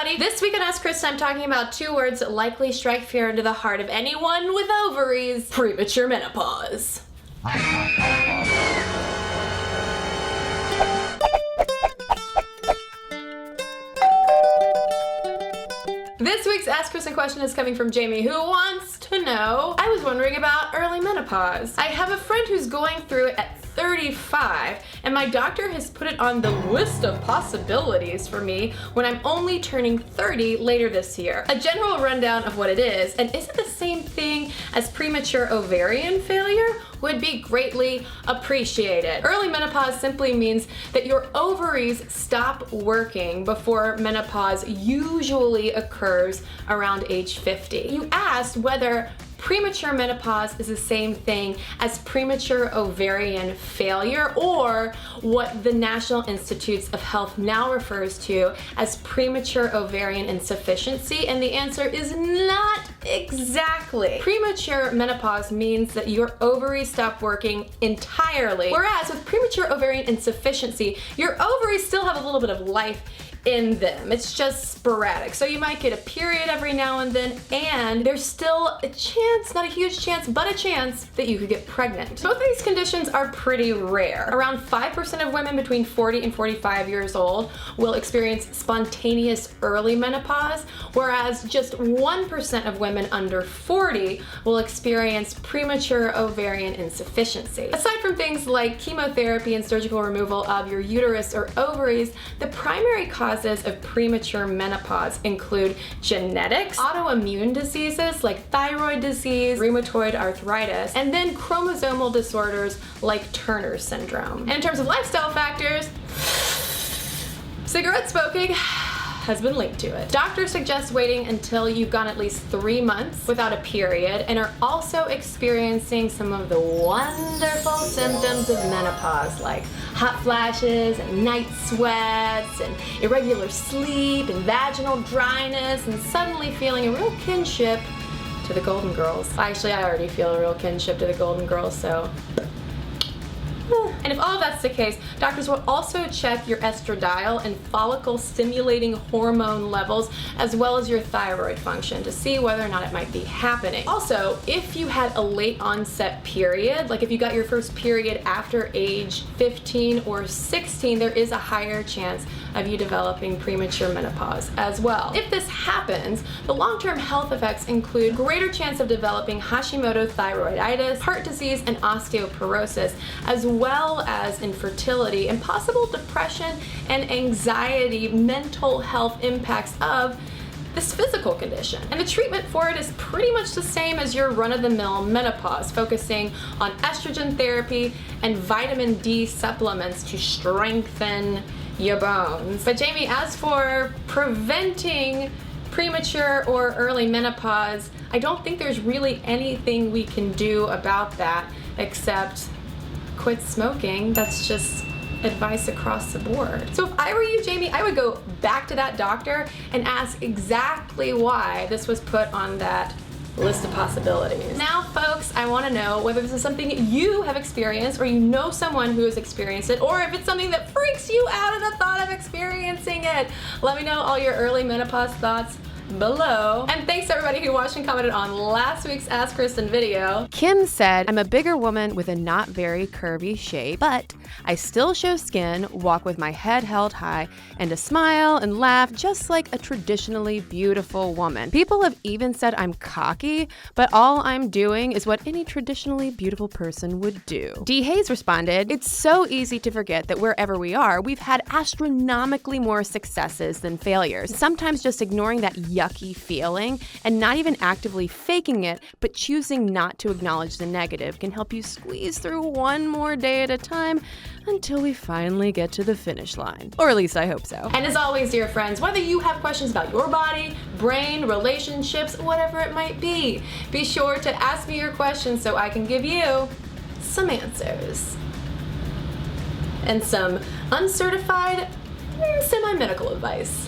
everybody! This week on Ask Kristen, I'm talking about two words that likely strike fear into the heart of anyone with ovaries: premature menopause. This week's Ask Kristen question is coming from Jamie, who wants to know, I was wondering about early menopause. I have a friend who's going through it at 35, and my doctor has put it on the list of possibilities for me when I'm only turning 30 later this year. A general rundown of what it is, and is it the same thing as premature ovarian failure, would be greatly appreciated. Early menopause simply means that your ovaries stop working before menopause usually occurs around age 50. You asked whether premature menopause is the same thing as premature ovarian failure, or what the National Institutes of Health now refers to as premature ovarian insufficiency, and the answer is not exactly. Premature menopause means that your ovaries stop working entirely, whereas with premature ovarian insufficiency, your ovaries still have a little bit of life in them. It's just sporadic. So you might get a period every now and then, and there's still a chance, not a huge chance, but a chance that you could get pregnant. Both of these conditions are pretty rare. Around 5% of women between 40 and 45 years old will experience spontaneous early menopause, whereas just 1% of women under 40 will experience premature ovarian insufficiency. Aside from things like chemotherapy and surgical removal of your uterus or ovaries, the primary causes of premature menopause include genetics, autoimmune diseases like thyroid disease, rheumatoid arthritis, and then chromosomal disorders like Turner syndrome. And in terms of lifestyle factors, cigarette smoking has been linked to it. Doctors suggest waiting until you've gone at least 3 months without a period and are also experiencing some of the wonderful symptoms of menopause, like hot flashes and night sweats and irregular sleep and vaginal dryness, and suddenly feeling a real kinship to the Golden Girls. Actually, I already feel a real kinship to the Golden Girls, so. And if all of that's the case, doctors will also check your estradiol and follicle stimulating hormone levels, as well as your thyroid function, to see whether or not it might be happening. Also, if you had a late onset period, like if you got your first period after age 15 or 16, there is a higher chance of you developing premature menopause as well. If this happens, the long-term health effects include greater chance of developing Hashimoto thyroiditis, heart disease, and osteoporosis, as well as infertility and possible depression and anxiety, mental health impacts of this physical condition. And the treatment for it is pretty much the same as your run-of-the-mill menopause, focusing on estrogen therapy and vitamin D supplements to strengthen your bones. But Jamie, as for preventing premature or early menopause, I don't think there's really anything we can do about that except quit smoking. That's just advice across the board. So if I were you, Jamie, I would go back to that doctor and ask exactly why this was put on that list of possibilities. Now, folks, I want to know whether this is something you have experienced, or you know someone who has experienced it, or if it's something that freaks you out at the thought of experiencing it. Let me know all your early menopause thoughts below. And thanks to everybody who watched and commented on last week's Ask Kristen video. Kim said, I'm a bigger woman with a not very curvy shape, but I still show skin, walk with my head held high, and a smile and laugh just like a traditionally beautiful woman. People have even said I'm cocky, but all I'm doing is what any traditionally beautiful person would do. D. Hayes responded, it's so easy to forget that wherever we are, we've had astronomically more successes than failures. Sometimes just ignoring that yucky feeling and not even actively faking it, but choosing not to acknowledge the negative can help you squeeze through one more day at a time until we finally get to the finish line. Or at least I hope so. And as always, dear friends, whether you have questions about your body, brain, relationships, whatever it might be sure to ask me your questions so I can give you some answers. And some uncertified, semi-medical advice.